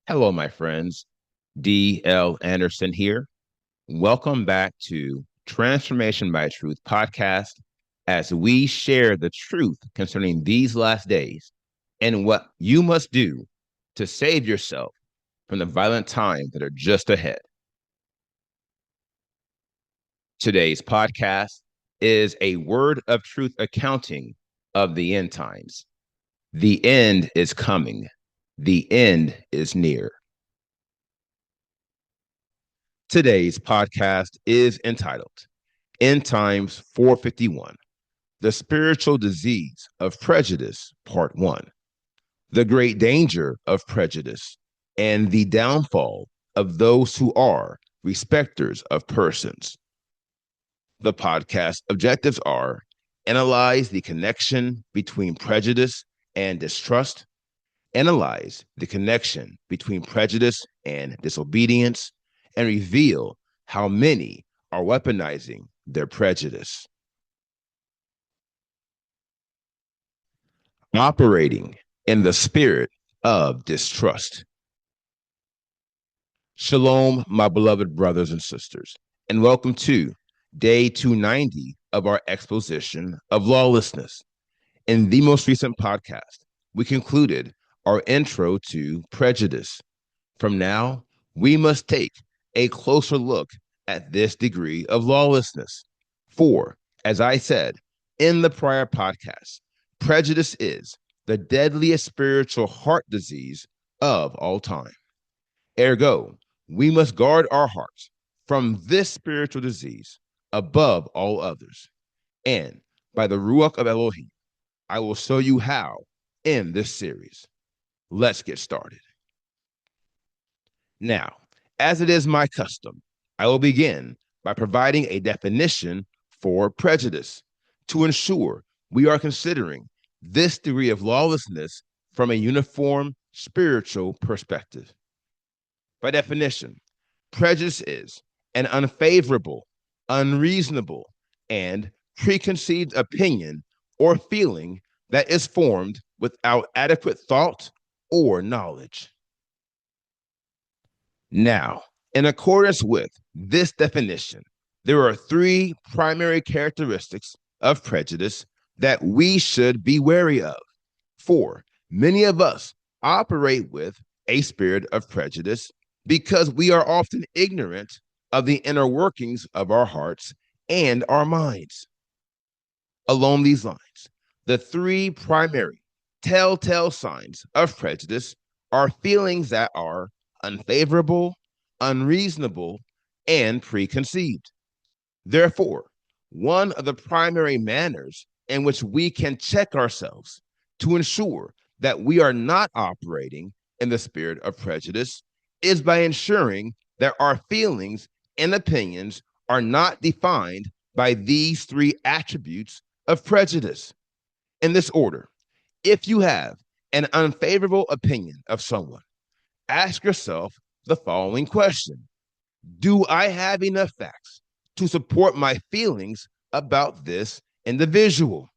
Hello, my friends. D.L. Anderson here. Welcome back to Transformation by Truth podcast as we share the truth concerning these last days and what you must do to save yourself from the violent times that are just ahead. Today's podcast is a word of truth accounting of the end times. The end is coming. The end is near. Today's podcast is entitled End Times 451, The Spiritual Disease of Prejudice, Part 1, The Great Danger of Prejudice, and the Downfall of Those Who Are Respecters of Persons. The podcast objectives are analyze the connection between prejudice and distrust, analyze the connection between prejudice and disobedience, and reveal how many are weaponizing their prejudice. Operating in the spirit of distrust. Shalom, my beloved brothers and sisters, and welcome to day 290 of our exposition of lawlessness. In the most recent podcast, we concluded our intro to prejudice. From now, we must take a closer look at this degree of lawlessness. For, as I said in the prior podcast, prejudice is the deadliest spiritual heart disease of all time. Ergo, we must guard our hearts from this spiritual disease above all others. And by the Ruach of Elohim, I will show you how in this series. Let's get started. Now, as it is my custom, I will begin by providing a definition for prejudice to ensure we are considering this degree of lawlessness from a uniform spiritual perspective. By definition, prejudice is an unfavorable, unreasonable, and preconceived opinion or feeling that is formed without adequate thought or knowledge. Now, in accordance with this definition, there are three primary characteristics of prejudice that we should be wary of. For many of us operate with a spirit of prejudice because we are often ignorant of the inner workings of our hearts and our minds. Along these lines, the three primary telltale signs of prejudice are feelings that are unfavorable, unreasonable, and preconceived. Therefore, one of the primary manners in which we can check ourselves to ensure that we are not operating in the spirit of prejudice is by ensuring that our feelings and opinions are not defined by these three attributes of prejudice. In this order, if you have an unfavorable opinion of someone, ask yourself the following question: do I have enough facts to support my feelings about this individual?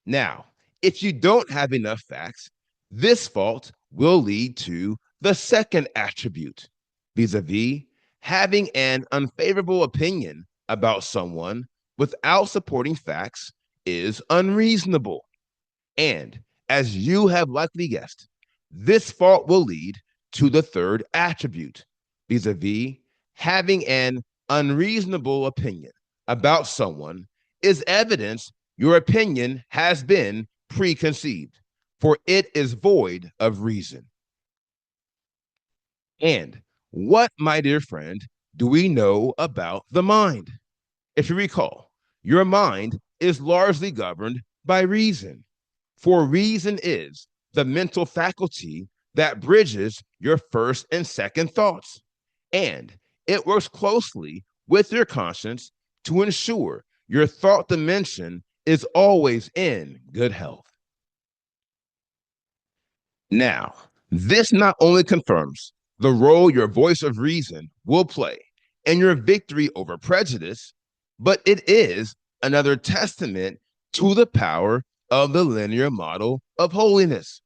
Now, if you don't have enough facts, this fault will lead to the second attribute, vis-a-vis having an unfavorable opinion about someone without supporting facts is unreasonable. And as you have likely guessed, this fault will lead to the third attribute, vis-a-vis having an unreasonable opinion about someone is evidence your opinion has been preconceived, for it is void of reason. And what, my dear friend, do we know about the mind? If you recall, your mind is largely governed by reason, for reason is the mental faculty that bridges your first and second thoughts, and it works closely with your conscience to ensure your thought dimension is always in good health. Now, this not only confirms the role your voice of reason will play in your victory over prejudice, but it is another testament to the power of the linear model of holiness.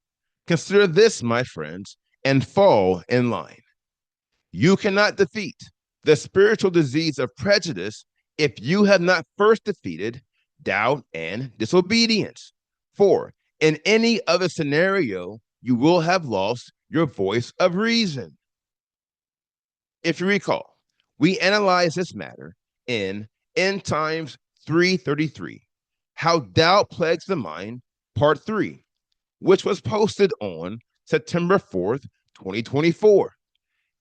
Consider this, my friends, and fall in line. You cannot defeat the spiritual disease of prejudice if you have not first defeated doubt and disobedience. For in any other scenario, you will have lost your voice of reason. If you recall, we analyzed this matter in End Times 333, How Doubt Plagues the Mind, Part 3, which was posted on September 4th, 2024.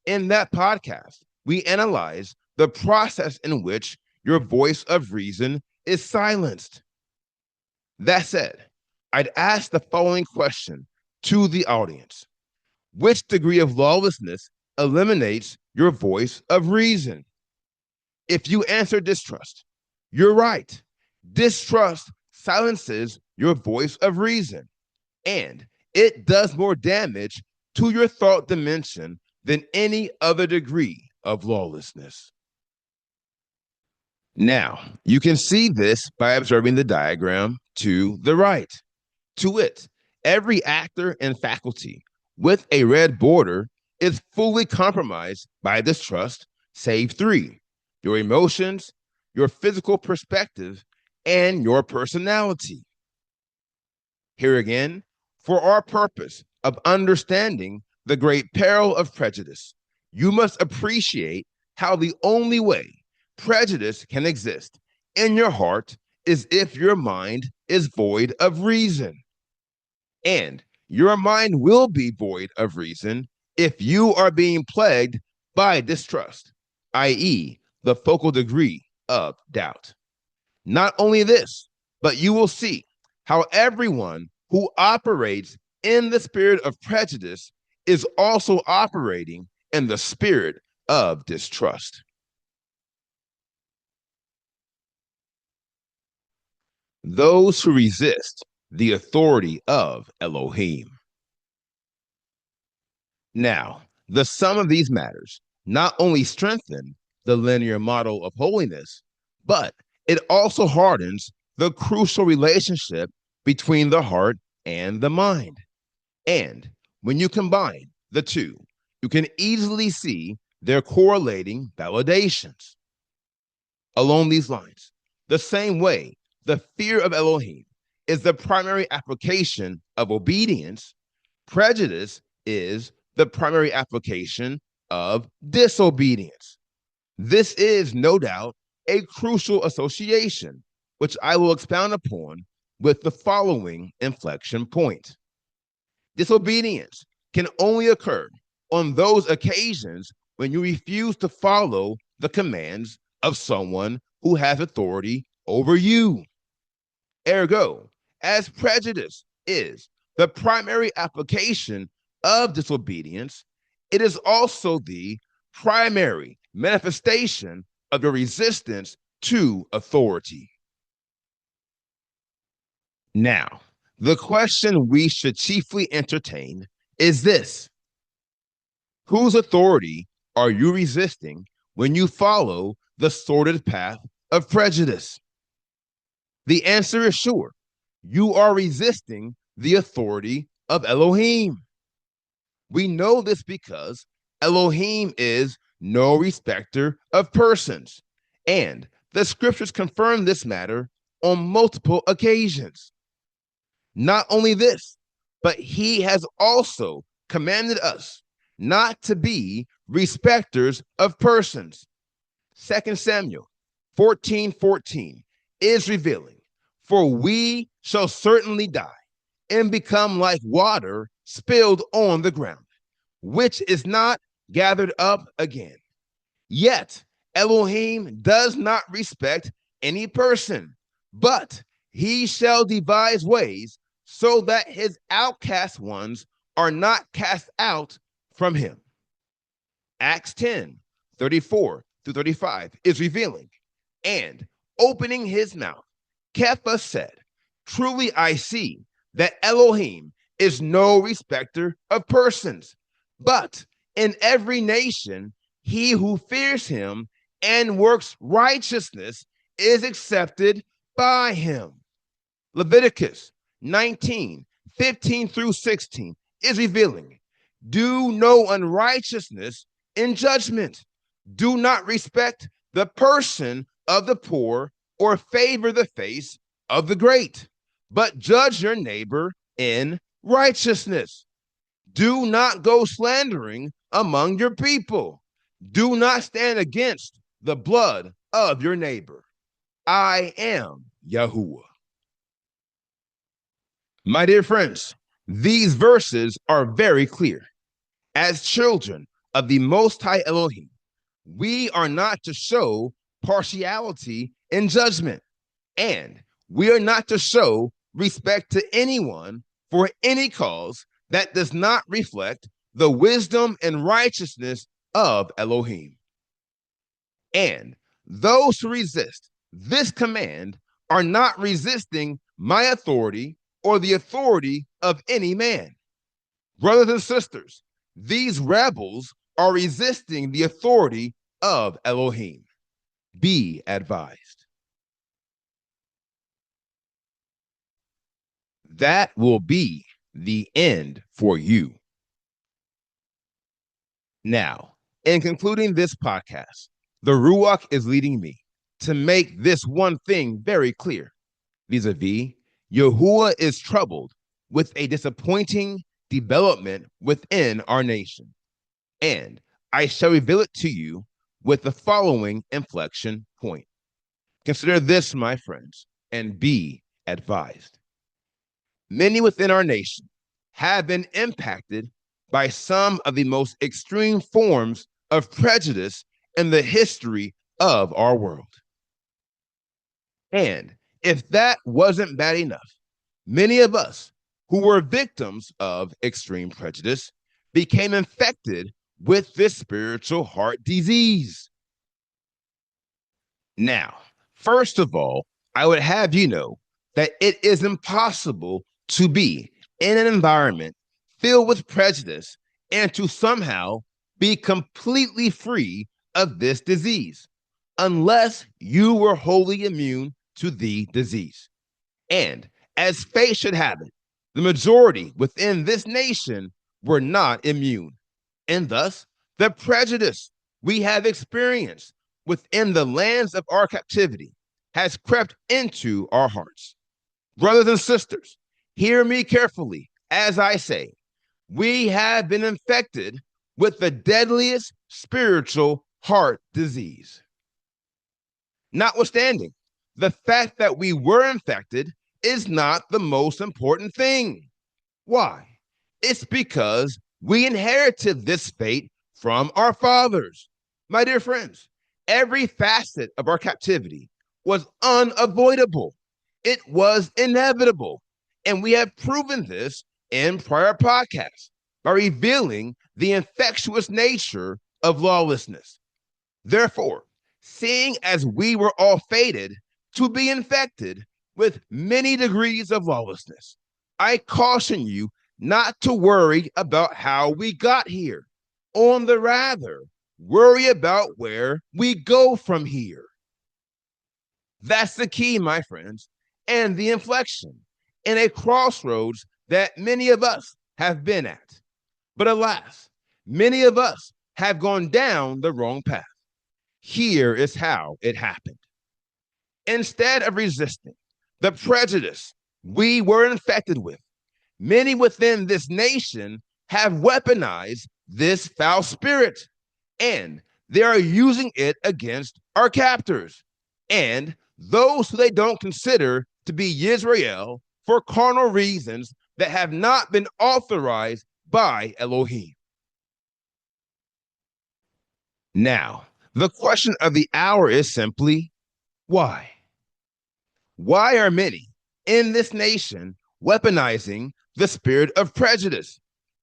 In that podcast, we analyze the process in which your voice of reason is silenced. That said, I'd ask the following question to the audience: which degree of lawlessness eliminates your voice of reason? If you answer distrust, you're right. Distrust silences your voice of reason, and it does more damage to your thought dimension than any other degree of lawlessness. Now, you can see this by observing the diagram to the right. To it, every actor and faculty with a red border is fully compromised by distrust, save three: your emotions, your physical perspective, and your personality. Here again, for our purpose of understanding the great peril of prejudice, you must appreciate how the only way prejudice can exist in your heart is if your mind is void of reason. And your mind will be void of reason if you are being plagued by distrust, i.e., the focal degree of doubt. Not only this, but you will see how everyone who operates in the spirit of prejudice is also operating in the spirit of distrust. Those who resist the authority of Elohim. Now, the sum of these matters not only strengthen the linear model of holiness, but it also hardens the crucial relationship between the heart and the mind. And when you combine the two, you can easily see their correlating validations. Along these lines, the same way the fear of Elohim is the primary application of obedience, prejudice is the primary application of disobedience. This is no doubt a crucial association, which I will expound upon with the following inflection point. Disobedience can only occur on those occasions when you refuse to follow the commands of someone who has authority over you. Ergo, as prejudice is the primary application of disobedience, it is also the primary manifestation of your resistance to authority. Now, the question we should chiefly entertain is this: whose authority are you resisting when you follow the sordid path of prejudice? The answer is sure. You are resisting the authority of Elohim. We know this because Elohim is no respecter of persons, and the scriptures confirm this matter on multiple occasions. Not only this, but he has also commanded us not to be respecters of persons. 2 Samuel 14:14 is revealing, for we shall certainly die and become like water spilled on the ground, which is not gathered up again. Yet Elohim does not respect any person, but he shall devise ways so that his outcast ones are not cast out from him. Acts 10:34-35 is revealing, and opening his mouth, Kepha said, truly I see that Elohim is no respecter of persons, but in every nation he who fears him and works righteousness is accepted by him. Leviticus 19:15-16 is revealing, Do no unrighteousness in judgment. Do not respect the person of the poor or favor the face of the great, but judge your neighbor in righteousness. Do not go slandering among your people. Do not stand against the blood of your neighbor. I am Yahuwah. My dear friends, these verses are very clear. As children of the Most High Elohim, we are not to show partiality in judgment, and we are not to show respect to anyone for any cause that does not reflect the wisdom and righteousness of Elohim. And those who resist this command are not resisting my authority or the authority of any man. Brothers and sisters, these rebels are resisting the authority of Elohim. Be advised. That will be the end for you. Now, in concluding this podcast, the Ruach is leading me to make this one thing very clear. Vis-a-vis, Yahuwah is troubled with a disappointing development within our nation. And I shall reveal it to you with the following inflection point. Consider this, my friends, and be advised. Many within our nation have been impacted by some of the most extreme forms of prejudice in the history of our world. And if that wasn't bad enough, many of us who were victims of extreme prejudice became infected with this spiritual heart disease. Now, first of all, I would have you know that it is impossible to be in an environment filled with prejudice and to somehow be completely free of this disease unless you were wholly immune to the disease. And as fate should have it, the majority within this nation were not immune. And thus, the prejudice we have experienced within the lands of our captivity has crept into our hearts. Brothers and sisters, hear me carefully as I say, we have been infected with the deadliest spiritual heart disease. Notwithstanding, the fact that we were infected is not the most important thing. Why? It's because we inherited this fate from our fathers. My dear friends, every facet of our captivity was unavoidable. It was inevitable. And we have proven this in prior podcasts by revealing the infectious nature of lawlessness. Therefore, seeing as we were all fated to be infected with many degrees of lawlessness, I caution you not to worry about how we got here. On the rather, worry about where we go from here. That's the key, my friends, and the inflection in a crossroads that many of us have been at. But alas, many of us have gone down the wrong path. Here is how it happened. Instead of resisting the prejudice we were infected with, many within this nation have weaponized this foul spirit, and they are using it against our captors and those who they don't consider to be Israel for carnal reasons that have not been authorized by Elohim. Now, the question of the hour is simply, why? Why are many in this nation weaponizing the spirit of prejudice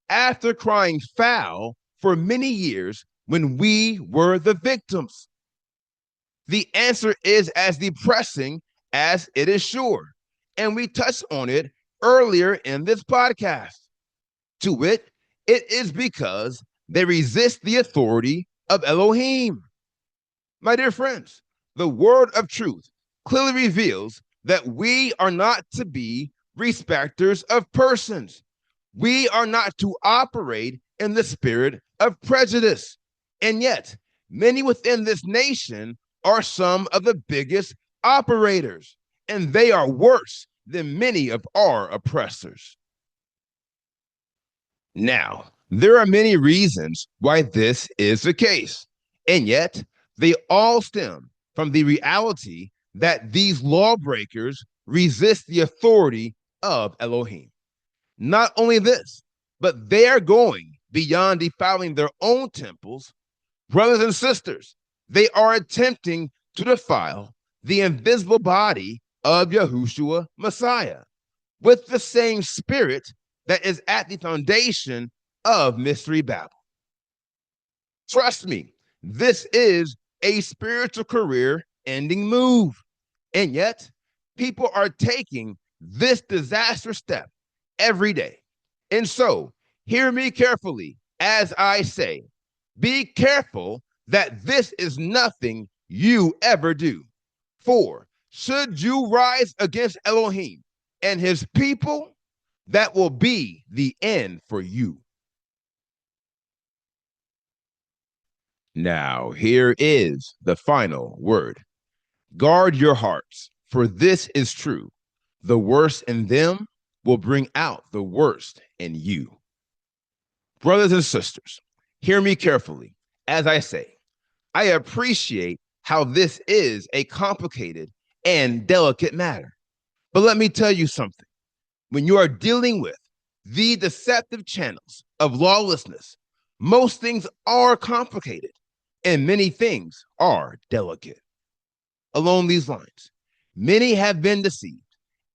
after crying foul for many years when we were the victims? The answer is as depressing as it is sure, and we touched on it earlier in this podcast. To wit, it is because they resist the authority of Elohim. My dear friends, the word of truth clearly reveals that we are not to be respecters of persons. We are not to operate in the spirit of prejudice. And yet, many within this nation are some of the biggest operators, and they are worse than many of our oppressors. Now, there are many reasons why this is the case, and yet they all stem from the reality that these lawbreakers resist the authority of Elohim. Not only this, but they are going beyond defiling their own temples. Brothers and sisters, they are attempting to defile the invisible body of Yahushua Messiah with the same spirit that is at the foundation of Mystery Babel. Trust me, this is a spiritual career ending move. And yet, people are taking this disastrous step every day. And so, hear me carefully as I say, be careful that this is nothing you ever do. For should you rise against Elohim and his people, that will be the end for you. Now, here is the final word. Guard your hearts, for this is true. The worst in them will bring out the worst in you. Brothers and sisters, hear me carefully. As I say, I appreciate how this is a complicated and delicate matter. But let me tell you something. When you are dealing with the deceptive channels of lawlessness, most things are complicated and many things are delicate. Along these lines, many have been deceived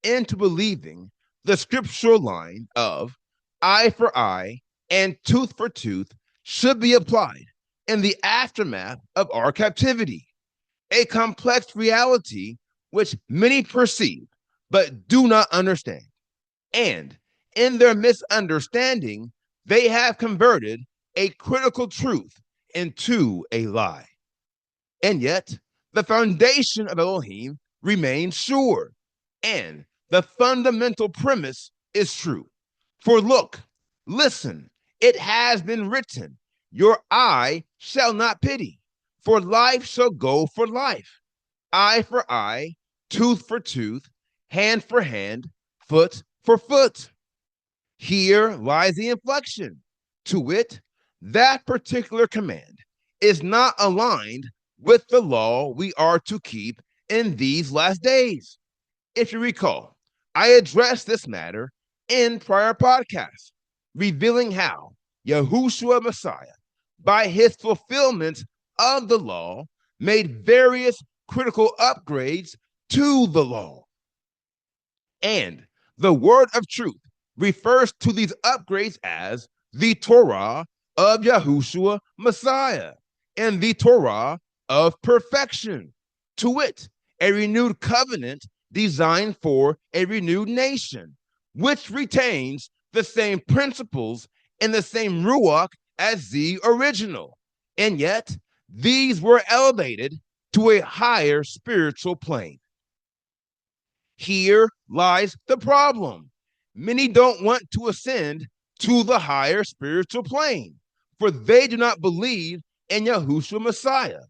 into believing the scriptural line of eye for eye and tooth for tooth should be applied in the aftermath of our captivity, a complex reality which many perceive but do not understand. And in their misunderstanding, they have converted a critical truth into a lie. And yet, the foundation of Elohim remains sure, and the fundamental premise is true. For look, listen, it has been written, your eye shall not pity, for life shall go for life, eye for eye, tooth for tooth, hand for hand, foot for foot. Here lies the inflection. To wit, that particular command is not aligned with the law we are to keep in these last days. If you recall, I addressed this matter in prior podcasts, revealing how Yahushua Messiah, by his fulfillment of the law, made various critical upgrades to the law. And the word of truth refers to these upgrades as the Torah of Yahushua Messiah and the Torah of perfection, to wit, a renewed covenant designed for a renewed nation, which retains the same principles and the same ruach as the original. And yet, these were elevated to a higher spiritual plane. Here lies the problem. Many don't want to ascend to the higher spiritual plane, for they do not believe in Yahushua Messiah,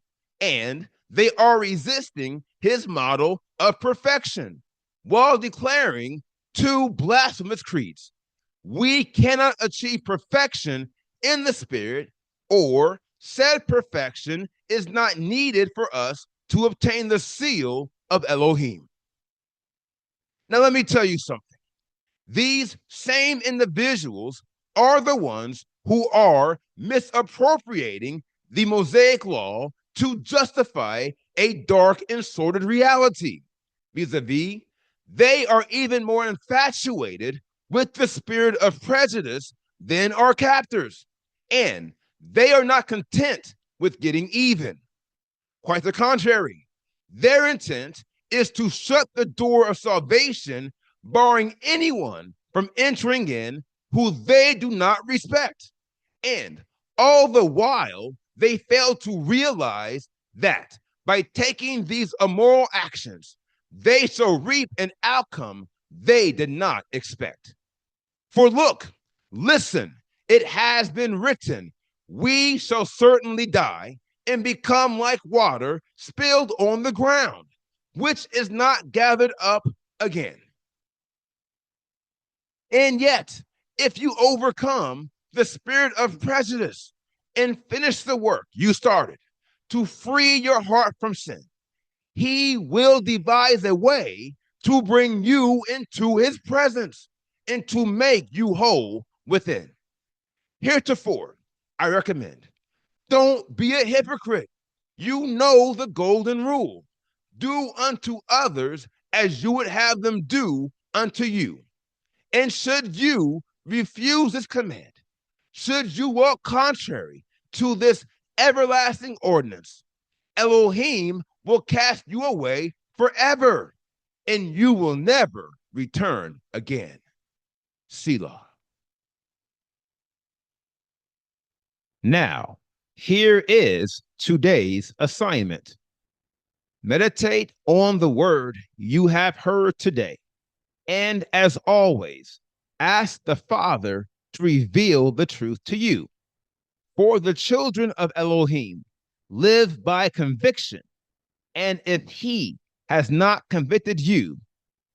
and they are resisting his model of perfection while declaring two blasphemous creeds. We cannot achieve perfection in the spirit, or said perfection is not needed for us to obtain the seal of Elohim. Now, let me tell you something. These same individuals are the ones who are misappropriating the Mosaic law to justify a dark and sordid reality. Vis-a-vis, they are even more infatuated with the spirit of prejudice than our captors, and they are not content with getting even. Quite the contrary, their intent is to shut the door of salvation, barring anyone from entering in who they do not respect. And all the while, they fail to realize that by taking these immoral actions, they shall reap an outcome they did not expect. For look, listen, It has been written, we shall certainly die and become like water spilled on the ground, which is not gathered up again. And yet, if you overcome the spirit of prejudice and finish the work you started to free your heart from sin, he will devise a way to bring you into his presence and to make you whole within. Heretofore, I recommend, don't be a hypocrite. You know the golden rule. Do unto others as you would have them do unto you. And should you refuse this command, should you walk contrary to this everlasting ordinance, Elohim will cast you away forever, and you will never return again. Selah. Now, here is today's assignment. Meditate on the word you have heard today. And as always, ask the Father to reveal the truth to you. For the children of Elohim live by conviction. And if he has not convicted you,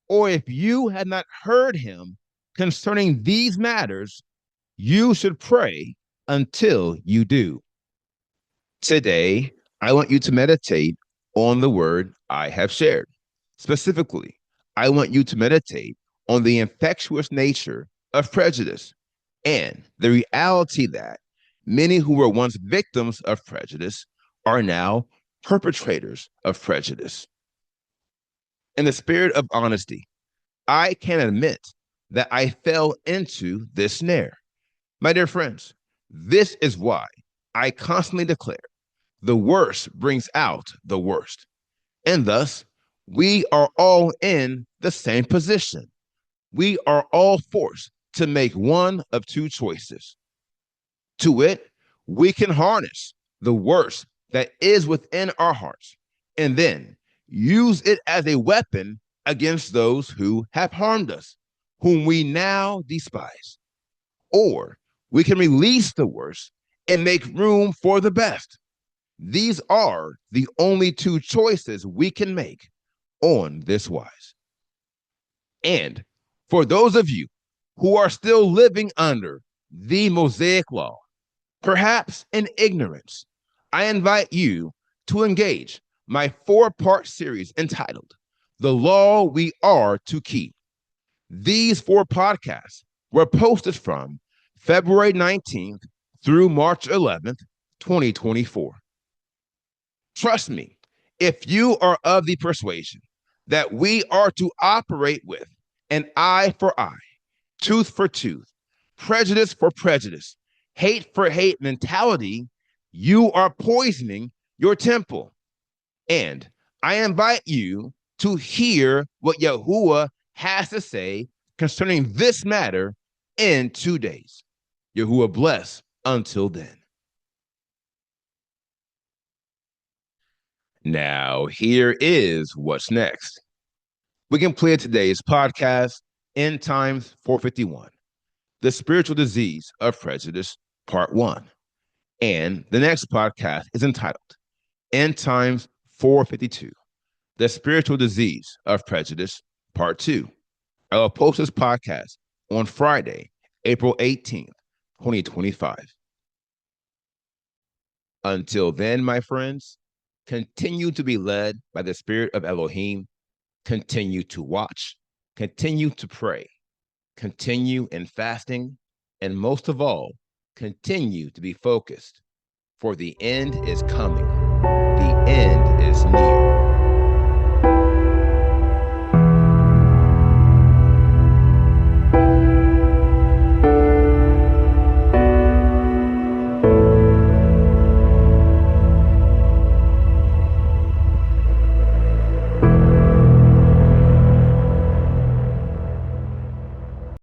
or if you had not heard him concerning these matters, you should pray until you do. Today, I want you to meditate on the word I have shared. Specifically, I want you to meditate on the infectious nature of prejudice and the reality that many who were once victims of prejudice are now perpetrators of prejudice. In the spirit of honesty, I can admit that I fell into this snare. My dear friends, this is why I constantly declare the worst brings out the worst. And thus, we are all in the same position. We are all forced to make one of two choices. To wit, we can harness the worst that is within our hearts and then use it as a weapon against those who have harmed us, whom we now despise. Or we can release the worst and make room for the best. These are the only two choices we can make on this wise. And for those of you who are still living under the Mosaic law, perhaps in ignorance, I invite you to engage my 4-part series entitled The Law We Are to Keep. These 4 podcasts were posted from February 19th through March 11th, 2024. Trust me, if you are of the persuasion that we are to operate with an eye for eye, tooth for tooth, prejudice for prejudice, hate for hate mentality, you are poisoning your temple. And I invite you to hear what Yahuwah has to say concerning this matter in 2 days. Yahuwah bless until then. Now, here is what's next. We completed today's podcast, End Times 451, The Spiritual Disease of Prejudice, Part 1. And the next podcast is entitled End Times 452, The Spiritual Disease of Prejudice, Part 2. I will post this podcast on Friday, April 18th, 2025. Until then, my friends, continue to be led by the Spirit of Elohim. Continue to watch. Continue to pray. Continue in fasting. And most of all, continue to be focused. For the end is coming. The end is near.